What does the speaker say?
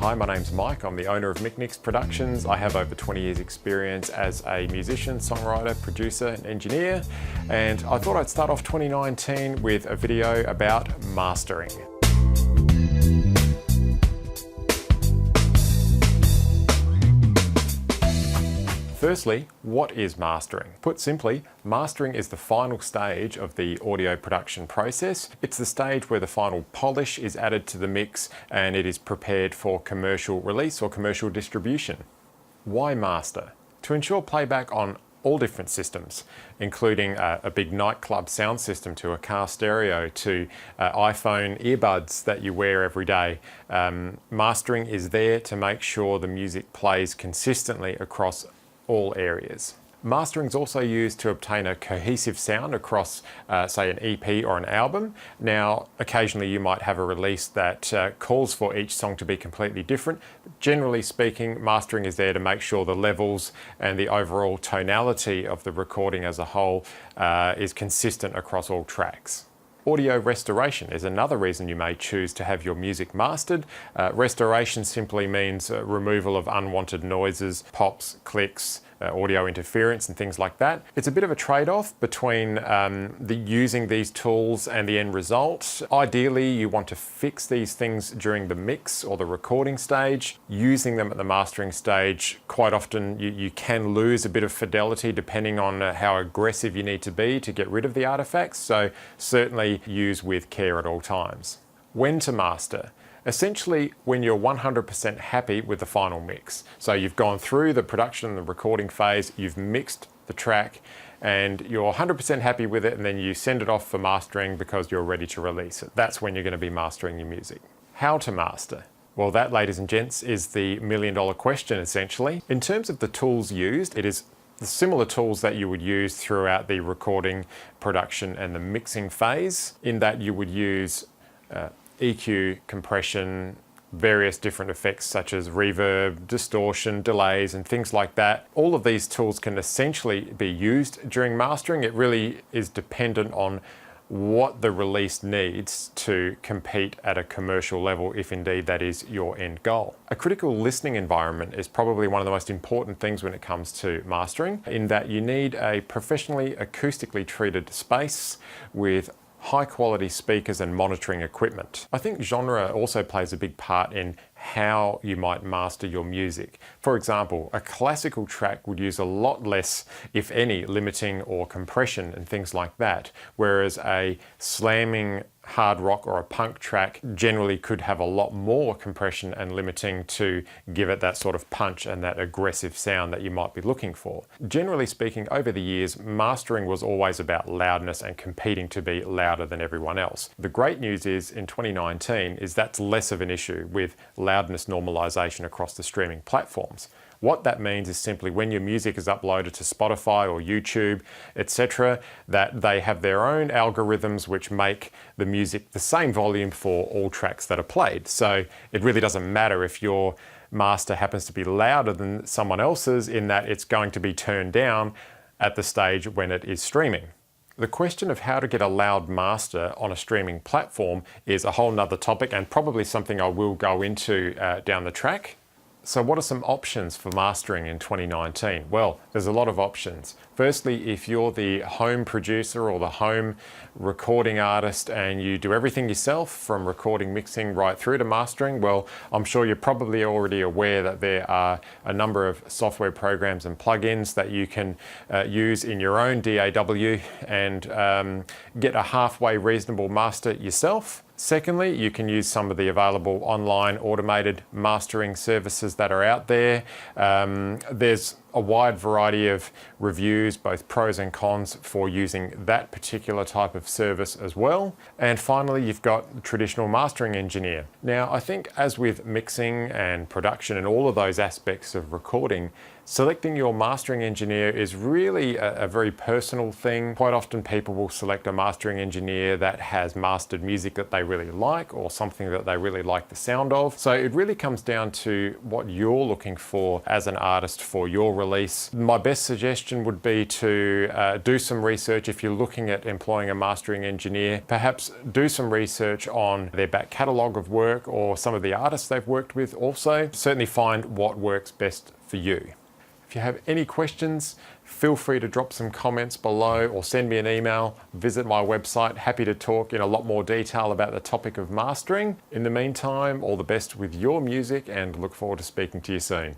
Hi, my name's Mike. I'm the owner of Micnix Productions. I have over 20 years experience as a musician, songwriter, producer and engineer, and I thought I'd start off 2019 with a video about mastering. Firstly, what is mastering? Put simply, mastering is the final stage of the audio production process. It's the stage where the final polish is added to the mix and it is prepared for commercial release or commercial distribution. Why master? To ensure playback on all different systems, including a big nightclub sound system to a car stereo to iPhone earbuds that you wear every day. Mastering is there to make sure the music plays consistently across all areas. Mastering is also used to obtain a cohesive sound across, say, an EP or an album. Now, occasionally you might have a release that calls for each song to be completely different. But generally speaking, mastering is there to make sure the levels and the overall tonality of the recording as a whole is consistent across all tracks. Audio restoration is another reason you may choose to have your music mastered. Restoration simply means removal of unwanted noises, pops, clicks, audio interference and things like that. It's a bit of a trade-off between using these tools and the end result. Ideally, you want to fix these things during the mix or the recording stage. Using them at the mastering stage, quite often you can lose a bit of fidelity depending on how aggressive you need to be to get rid of the artifacts, so certainly use with care at all times. When to master? Essentially, when you're 100% happy with the final mix. So you've gone through the production and the recording phase, you've mixed the track, and you're 100% happy with it, and then you send it off for mastering because you're ready to release it. That's when you're going to be mastering your music. How to master? Well, that, ladies and gents, is the million-dollar question, essentially. In terms of the tools used, it is the similar tools that you would use throughout the recording, production, and the mixing phase, in that you would use EQ, compression, various different effects such as reverb, distortion, delays and things like that. All of these tools can essentially be used during mastering. It really is dependent on what the release needs to compete at a commercial level, if indeed that is your end goal. A critical listening environment is probably one of the most important things when it comes to mastering, in that you need a professionally acoustically treated space with high quality speakers and monitoring equipment. I think genre also plays a big part in how you might master your music. For example, a classical track would use a lot less, if any, limiting or compression and things like that, whereas a slamming hard rock or a punk track generally could have a lot more compression and limiting to give it that sort of punch and that aggressive sound that you might be looking for. Generally speaking, over the years, mastering was always about loudness and competing to be louder than everyone else. The great news is, in 2019, is that's less of an issue with loudness normalization across the streaming platforms. What that means is simply when your music is uploaded to Spotify or YouTube, etc., that they have their own algorithms which make the music the same volume for all tracks that are played. So it really doesn't matter if your master happens to be louder than someone else's, in that it's going to be turned down at the stage when it is streaming. The question of how to get a loud master on a streaming platform is a whole nother topic, and probably something I will go into down the track. So what are some options for mastering in 2019? Well, there's a lot of options. Firstly, if you're the home producer or the home recording artist and you do everything yourself, from recording, mixing, right through to mastering, well, I'm sure you're probably already aware that there are a number of software programs and plugins that you can use in your own DAW and get a halfway reasonable master yourself. Secondly, you can use some of the available online automated mastering services that are out there. There's a wide variety of reviews, both pros and cons, for using that particular type of service as well. And finally, you've got the traditional mastering engineer. Now, I think as with mixing and production and all of those aspects of recording, selecting your mastering engineer is really a very personal thing. Quite often people will select a mastering engineer that has mastered music that they really like, or something that they really like the sound of. So it really comes down to what you're looking for as an artist for your release. My best suggestion would be to do some research if you're looking at employing a mastering engineer. Perhaps do some research on their back catalogue of work or some of the artists they've worked with also. Certainly find what works best for you. If you have any questions, feel free to drop some comments below or send me an email. Visit my website. Happy to talk in a lot more detail about the topic of mastering. In the meantime, all the best with your music and look forward to speaking to you soon.